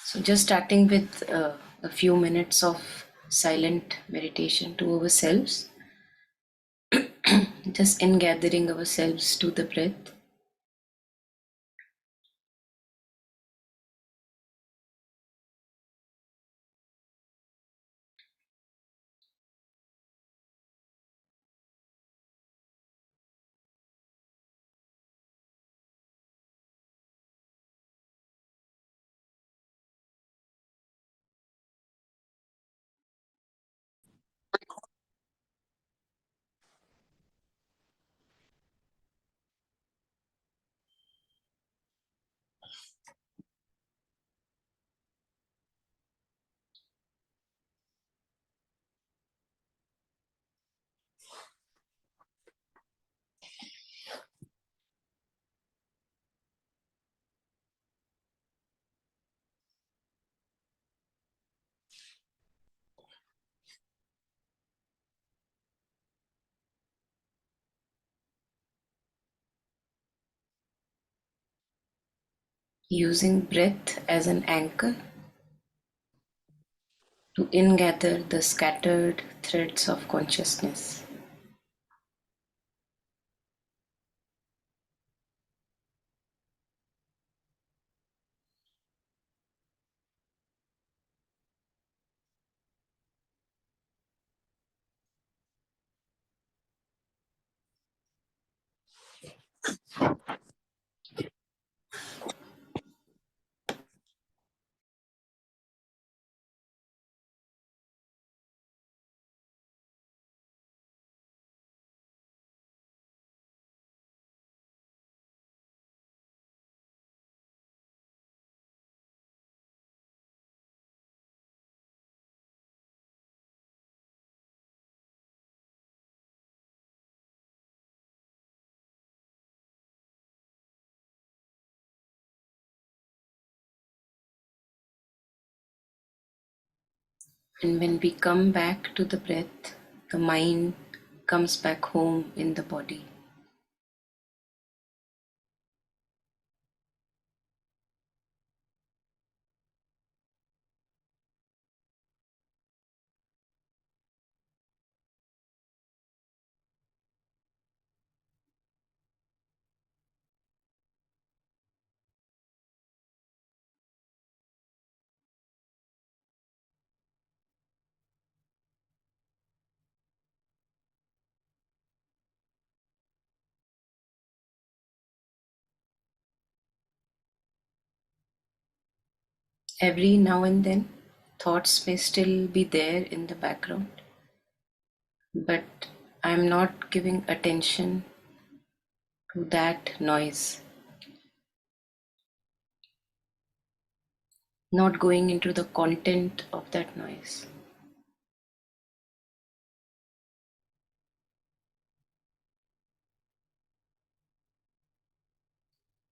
So, just starting with a few minutes of silent meditation to ourselves, just in gathering ourselves to the breath. Using breath as an anchor to ingather the scattered threads of consciousness. And when we come back to the breath, the mind comes back home in the body. Every now and then, thoughts may still be there in the background, but I'm not giving attention to that noise, not going into the content of that noise,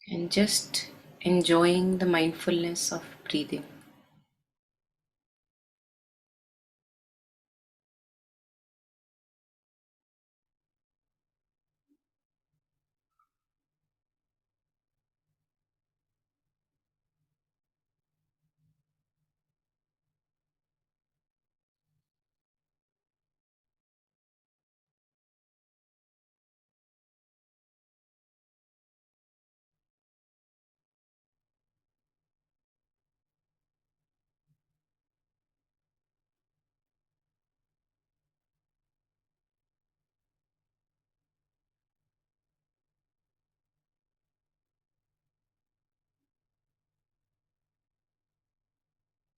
and just enjoying the mindfulness of breathing.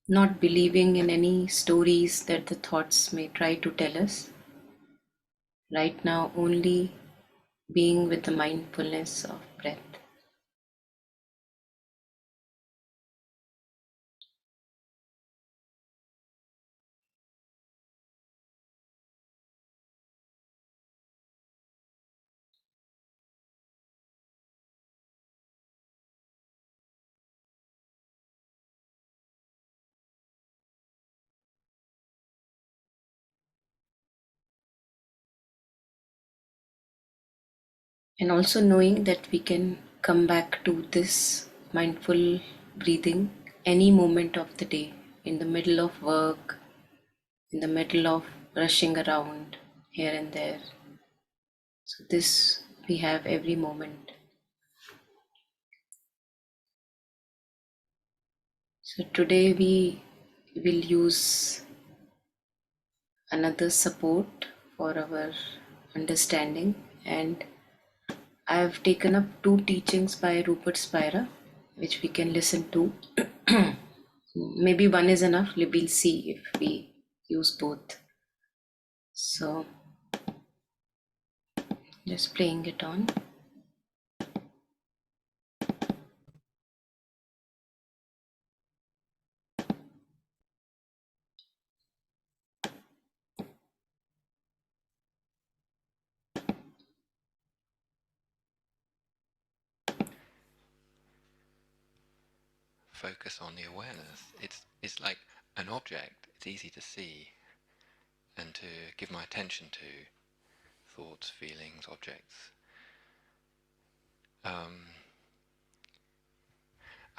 Not believing in any stories that the thoughts may try to tell us. Right now, only being with the mindfulness of breath. And also knowing that we can come back to this mindful breathing any moment of the day, in the middle of work, in the middle of rushing around here and there. So this we have every moment. So today we will use another support for our understanding, and I have taken up two teachings by Rupert Spira which we can listen to. Maybe one is enough, we'll see if we use both. So just playing it on. Focus on the awareness. It's like an object. It's easy to see and to give my attention to thoughts, feelings, objects. And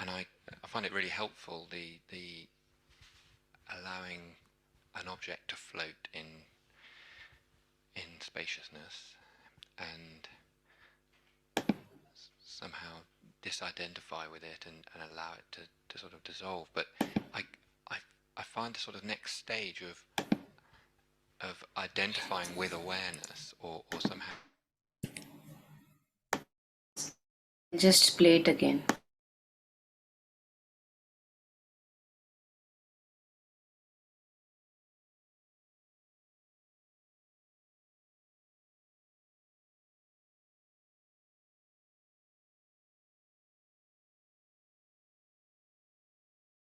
I find it really helpful, the allowing an object to float in spaciousness and somehow disidentify with it and allow it to sort of dissolve. But I find the sort of next stage of identifying with awareness or somehow. Just play it again.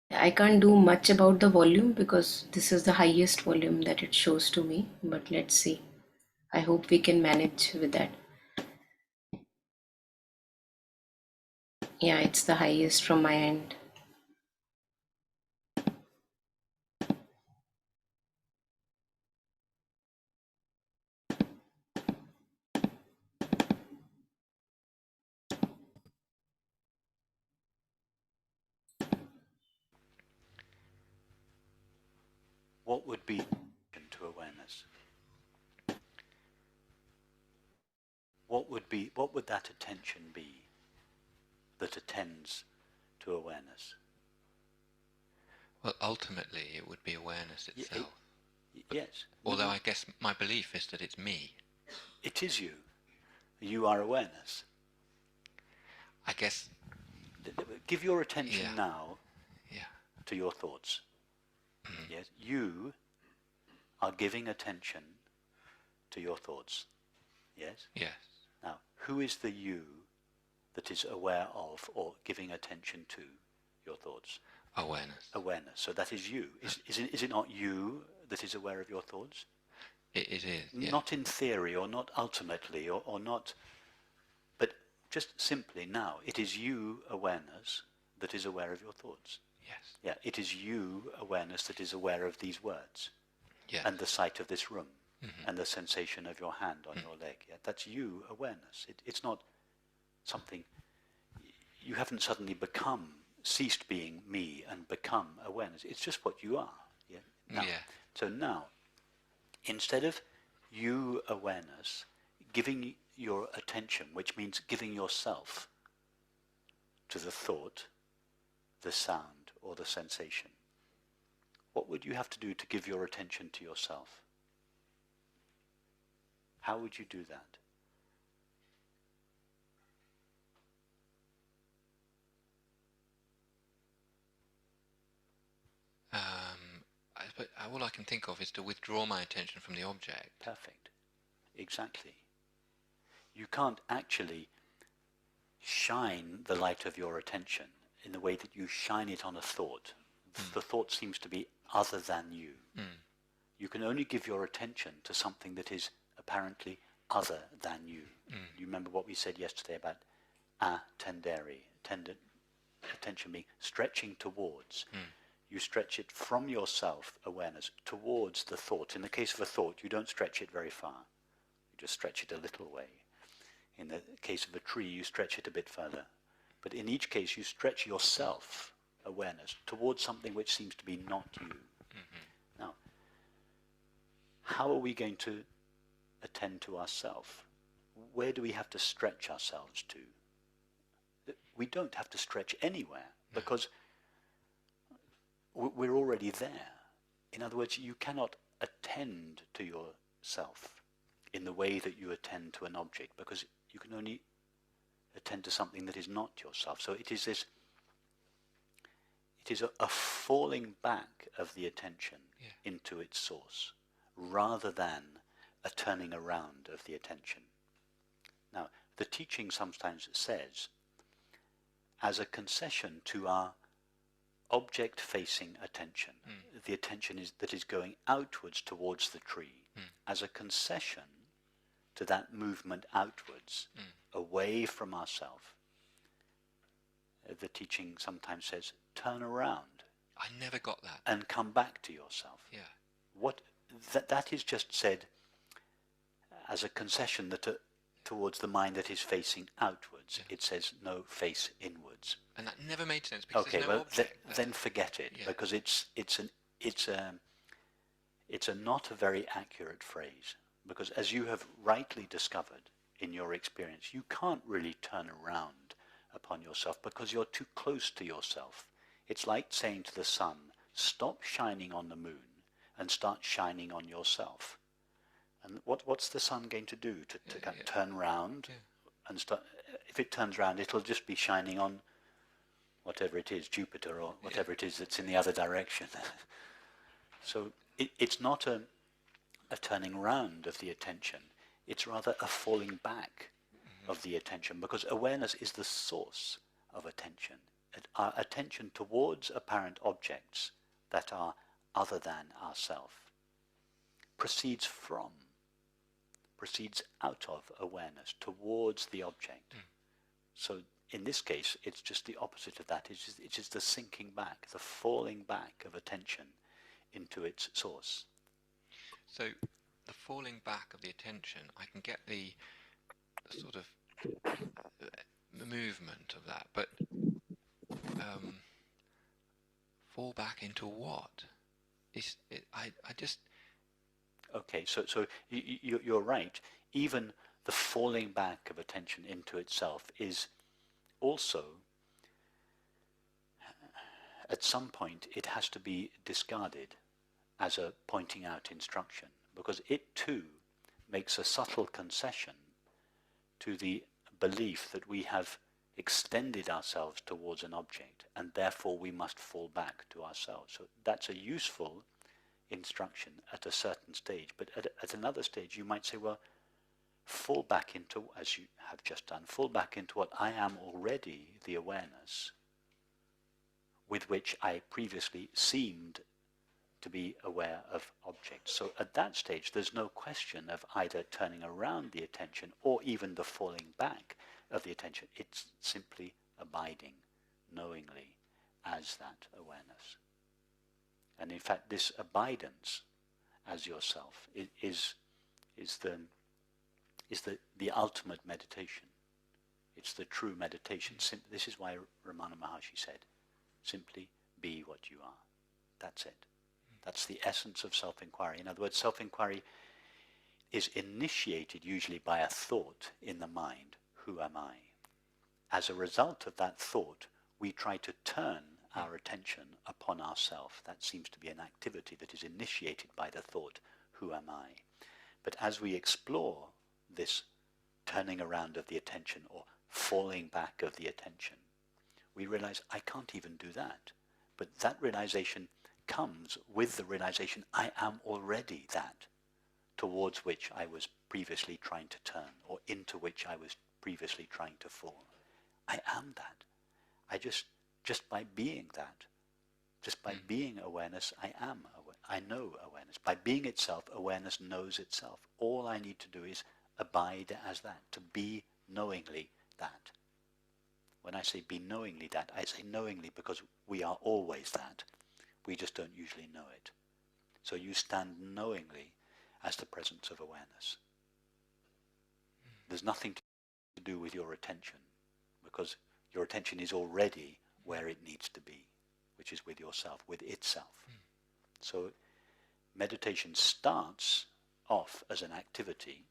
I can't do much about the volume because this is the highest volume that it shows to me, but let's see. I hope we can manage with that. Yeah, it's the highest from my end. What would be to awareness? What would that attention be that attends to awareness? Well, ultimately it would be awareness itself. Yes. Although I guess my belief is that it's me. It is you. You are awareness. I guess. Give your attention now to your thoughts. Mm-hmm. Yes, you are giving attention to your thoughts. Yes? Yes. Now, who is the you that is aware of or giving attention to your thoughts? Awareness. Awareness. So that is you. Is it not you that is aware of your thoughts? It is. Yeah. Not in theory or not ultimately or not, but just simply now. It is you, awareness, that is aware of your thoughts. Yes. Yeah, it is you, awareness, that is aware of these words. Yes. And the sight of this room. Mm-hmm. And the sensation of your hand on your leg. Yeah, that's you, awareness. It's not something, you haven't suddenly ceased being me and become awareness. It's just what you are. Yeah. Now, So now, instead of you, awareness, giving your attention, which means giving yourself to the thought, the sound, or the sensation, what would you have to do to give your attention to yourself? How would you do that? All I can think of is to withdraw my attention from the object. Perfect. Exactly. You can't actually shine the light of your attention in the way that you shine it on a thought. The thought seems to be other than you. You can only give your attention to something that is apparently other than you. You remember what we said yesterday about attendere, attention being stretching towards. You stretch it from yourself, awareness, towards the thought. In the case of a thought, you don't stretch it very far. You just stretch it a little way. In the case of a tree, you stretch it a bit further. But in each case, you stretch yourself, awareness towards something which seems to be not you. Now, how are we going to attend to ourselves? Where do we have to stretch ourselves to? We don't have to stretch anywhere, because we're already there. In other words, you cannot attend to yourself in the way that you attend to an object, because you can only attend to something that is not yourself. So it is a falling back of the attention into its source, rather than a turning around of the attention. Now, the teaching sometimes says, as a concession to our object-facing attention, the attention that is going outwards towards the tree, as a concession to that movement outwards, away from ourselves, the teaching sometimes says, turn around. I never got that. And come back to yourself. Yeah. That is just said as a concession towards the mind that is facing outwards. It says, no, face inwards. And that never made sense, because Okay, there's no object there. then forget it, because it's a not a very accurate phrase, because as you have rightly discovered in your experience, you can't really turn around upon yourself because you're too close to yourself. It's like saying to the sun, stop shining on the moon and start shining on yourself. And what's the sun going to do? To kind of turn round and start? If it turns round, it'll just be shining on whatever it is, Jupiter or whatever it is that's in the other direction. So it's not a turning round of the attention. It's rather a falling back of the attention, because awareness is the source of attention. Our attention towards apparent objects that are other than ourself proceeds out of awareness towards the object. So in this case, it's just the opposite of that. It's just the sinking back, the falling back of attention into its source. So the falling back of the attention, I can get the sort of movement of that, but fall back into what? I just... Okay, so you're right. Even the falling back of attention into itself is also, at some point, it has to be discarded as a pointing out instruction, because it too makes a subtle concession to the belief that we have extended ourselves towards an object, and therefore we must fall back to ourselves. So that's a useful instruction at a certain stage, but at another stage you might say, well, fall back into, as you have just done, fall back into what I am already, the awareness with which I previously seemed to be aware of objects. So at that stage there's no question of either turning around the attention or even the falling back of the attention. It's simply abiding knowingly as that awareness. And in fact, this abidance as yourself is the ultimate meditation. It's the true meditation. This is why Ramana Maharshi said, simply be what you are. That's it. That's the essence of self-inquiry. In other words, self-inquiry is initiated usually by a thought in the mind, who am I? As a result of that thought, we try to turn our attention upon ourselves. That seems to be an activity that is initiated by the thought, who am I? But as we explore this turning around of the attention or falling back of the attention, we realize I can't even do that. But that realization comes with the realization I am already that towards which I was previously trying to turn, or into which I was previously trying to fall. I am that. I just by being that, just by being awareness, I am aware. I know awareness. By being itself, awareness knows itself. All I need to do is abide as that, to be knowingly that. When I say be knowingly that, I say knowingly because we are always that. We just don't usually know it. So you stand knowingly as the presence of awareness. There's nothing to do with your attention, because your attention is already where it needs to be. which is with yourself, with itself. So meditation starts off as an activity,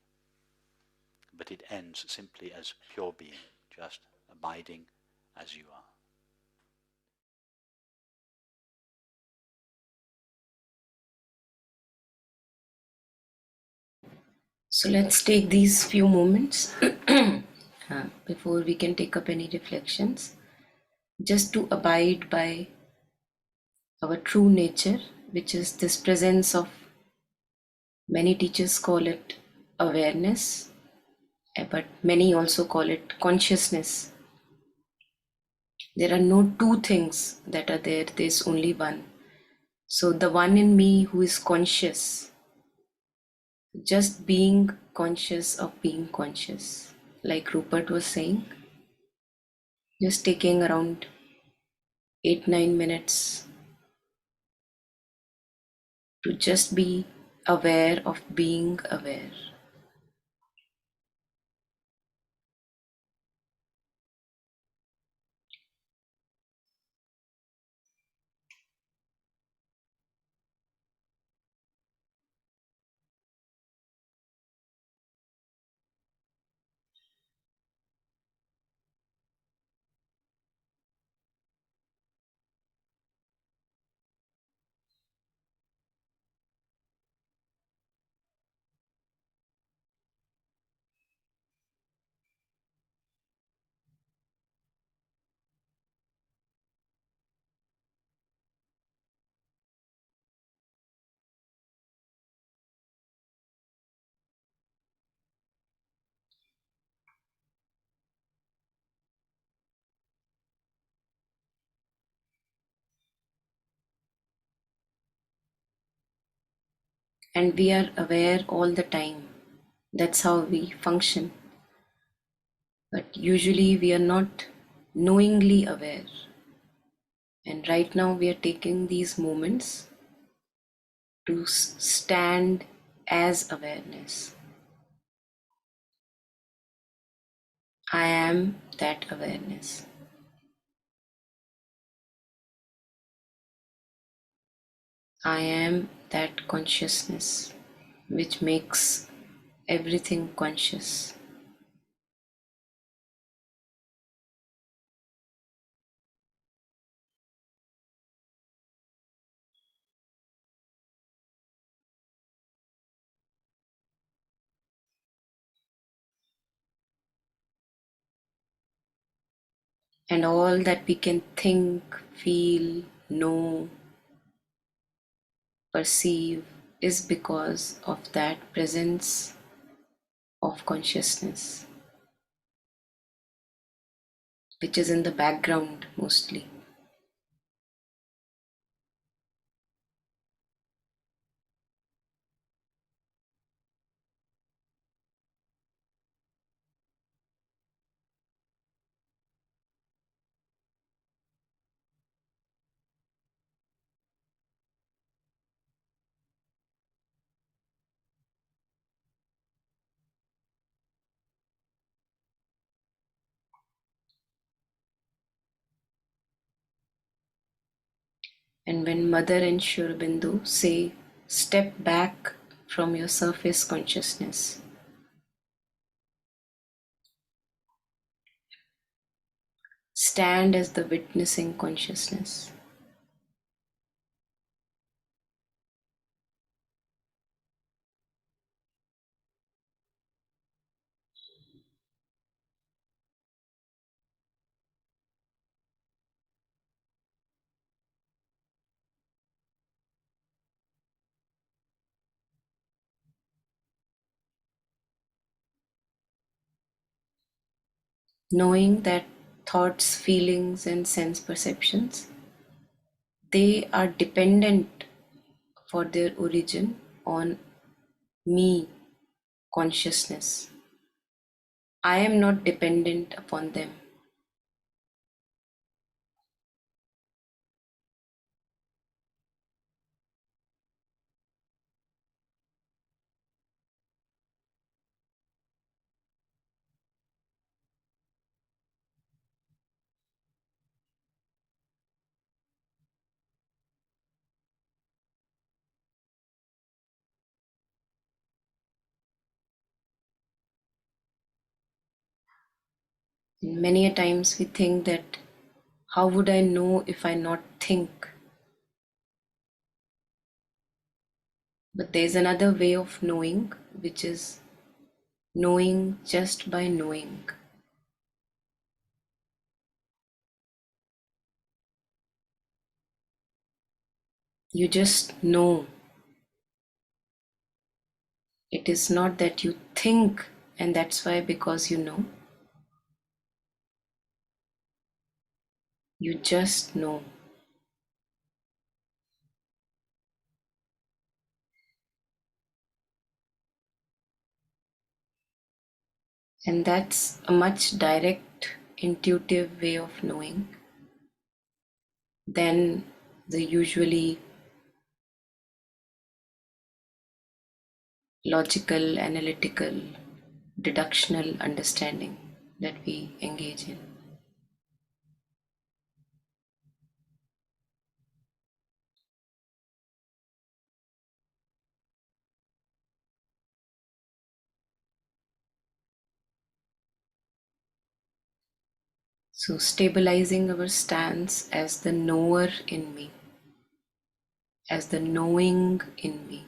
but it ends simply as pure being, just abiding as you are. So let's take these few moments before we can take up any reflections, just to abide by our true nature, which is this presence of, many teachers call it awareness, but many also call it consciousness. There are no two things that are there, there's only one. So the one in me who is conscious, just being conscious of being conscious, like Rupert was saying, just taking around 8-9 minutes to just be aware of being aware. And we are aware all the time. That's how we function. But usually we are not knowingly aware. And right now we are taking these moments to stand as awareness. I am that awareness. I am that consciousness which makes everything conscious. And all that we can think, feel, know, perceive is because of that presence of consciousness, which is in the background mostly. And when Mother and Sri Aurobindo say, step back from your surface consciousness, stand as the witnessing consciousness. Knowing that thoughts, feelings, and sense perceptions, they are dependent for their origin on me, consciousness. I am not dependent upon them. Many a times we think that, how would I know if I not think? But there's another way of knowing, which is knowing just by knowing. You just know. It is not that you think, and that's why, because you know, you just know. And that's a much direct, intuitive way of knowing than the usually logical, analytical, deductional understanding that we engage in. So, stabilizing our stance as the knower in me, as the knowing in me.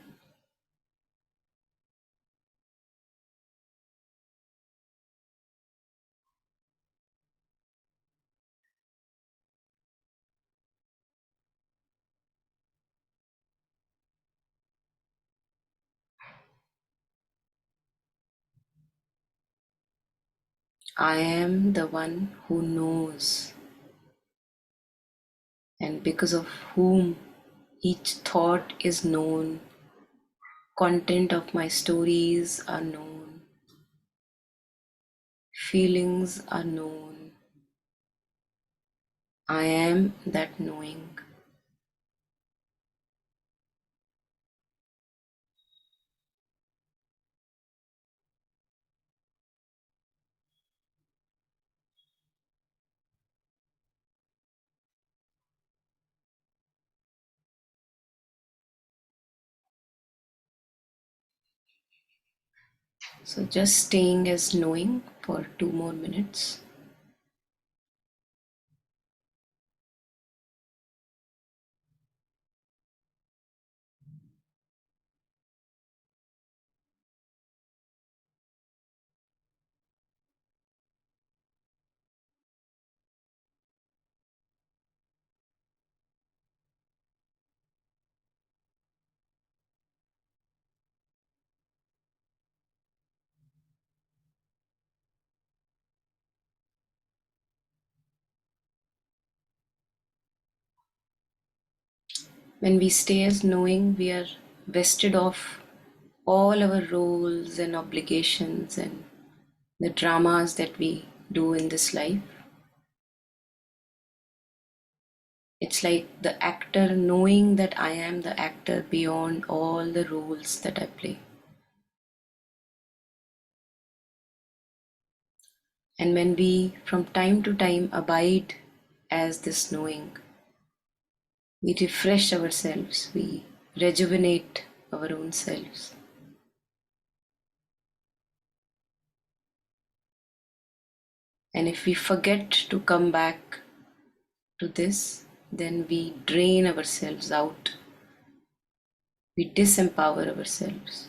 I am the one who knows, and because of whom each thought is known, content of my stories are known, feelings are known. I am that knowing. So just staying as knowing for 2 more minutes. When we stay as knowing, we are vested of all our roles and obligations and the dramas that we do in this life. It's like the actor knowing that I am the actor beyond all the roles that I play. And when we from time to time abide as this knowing, we refresh ourselves, we rejuvenate our own selves. And if we forget to come back to this, then we drain ourselves out, we disempower ourselves.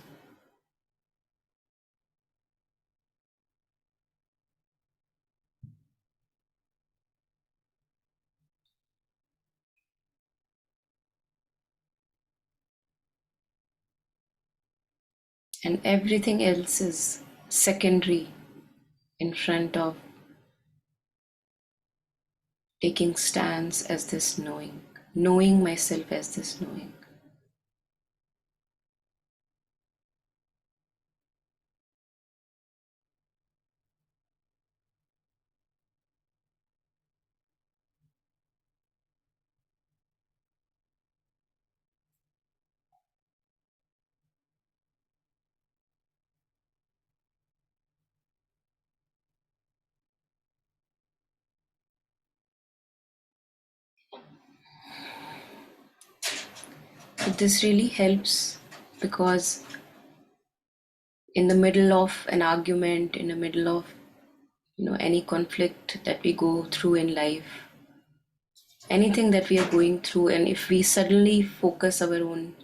And everything else is secondary in front of taking stance as this knowing, knowing myself as this knowing. So this really helps because in the middle of an argument, in the middle of any conflict that we go through in life, anything that we are going through, and if we suddenly focus our own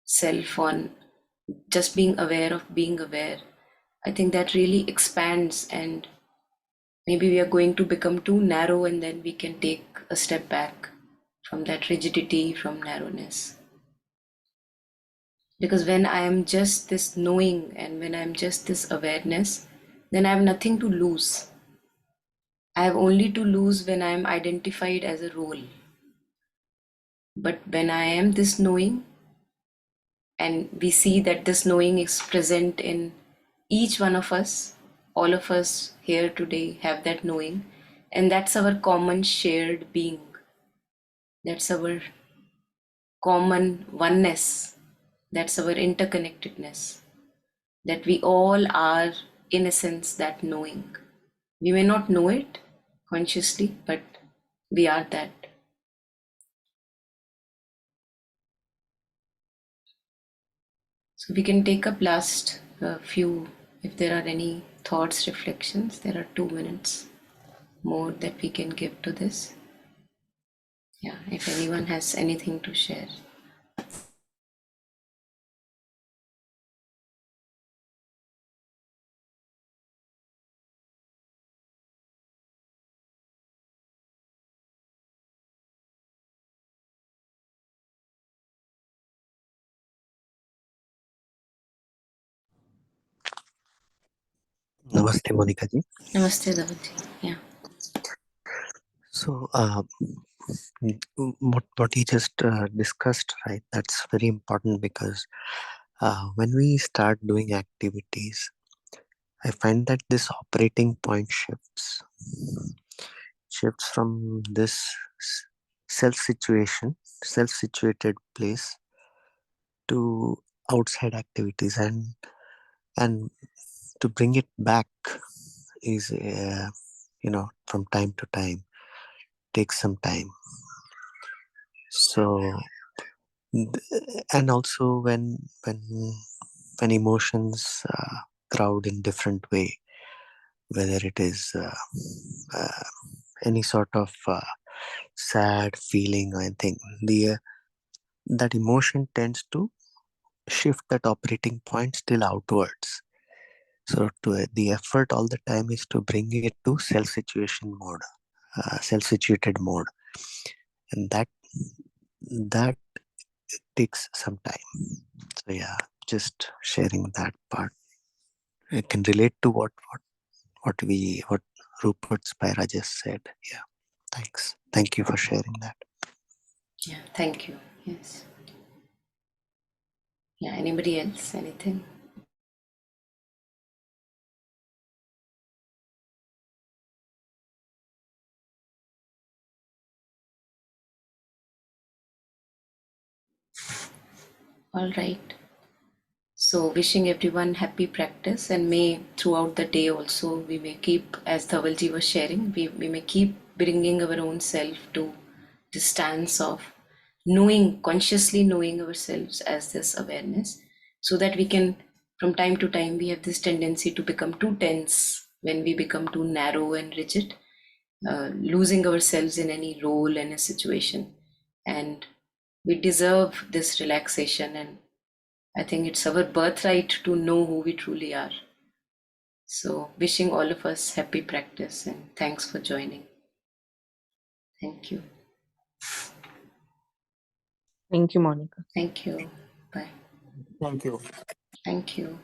self on just being aware of being aware, I think that really expands, and maybe we are going to become too narrow, and then we can take a step back from that rigidity, from narrowness. Because when I am just this knowing and when I am just this awareness, then I have nothing to lose. I have only to lose when I am identified as a role. But when I am this knowing, and we see that this knowing is present in each one of us, all of us here today have that knowing, and that's our common shared being. That's our common oneness. That's our interconnectedness. That we all are, in essence, that knowing. We may not know it consciously, but we are that. So we can take up last few, if there are any thoughts, reflections. There are 2 minutes more that we can give to this. Yeah, if anyone has anything to share. Namaste, Monica ji. Namaste, Davati. Yeah. So, what you just discussed, right? That's very important because when we start doing activities, I find that this operating point shifts from this self-situated place to outside activities, and to bring it back is from time to time takes some time. So, and also when emotions crowd in different way, whether it is any sort of sad feeling or anything, that emotion tends to shift that operating point still outwards. So the effort all the time is to bring it to self-situated mode, and that takes some time. So yeah, just sharing that part. I can relate to what Rupert Spira just said. Yeah, thanks. Thank you for sharing that. Yeah, thank you. Yes. Yeah, anybody else? Anything? All right. So wishing everyone happy practice, and may throughout the day also we may keep, as Dhavalji was sharing, we may keep bringing our own self to the stance of knowing, consciously knowing ourselves as this awareness, so that we can, from time to time, we have this tendency to become too tense when we become too narrow and rigid, losing ourselves in any role and a situation. And we deserve this relaxation, and I think it's our birthright to know who we truly are. So wishing all of us happy practice, and thanks for joining. Thank you. Thank you, Monica. Thank you. Bye. Thank you. Thank you.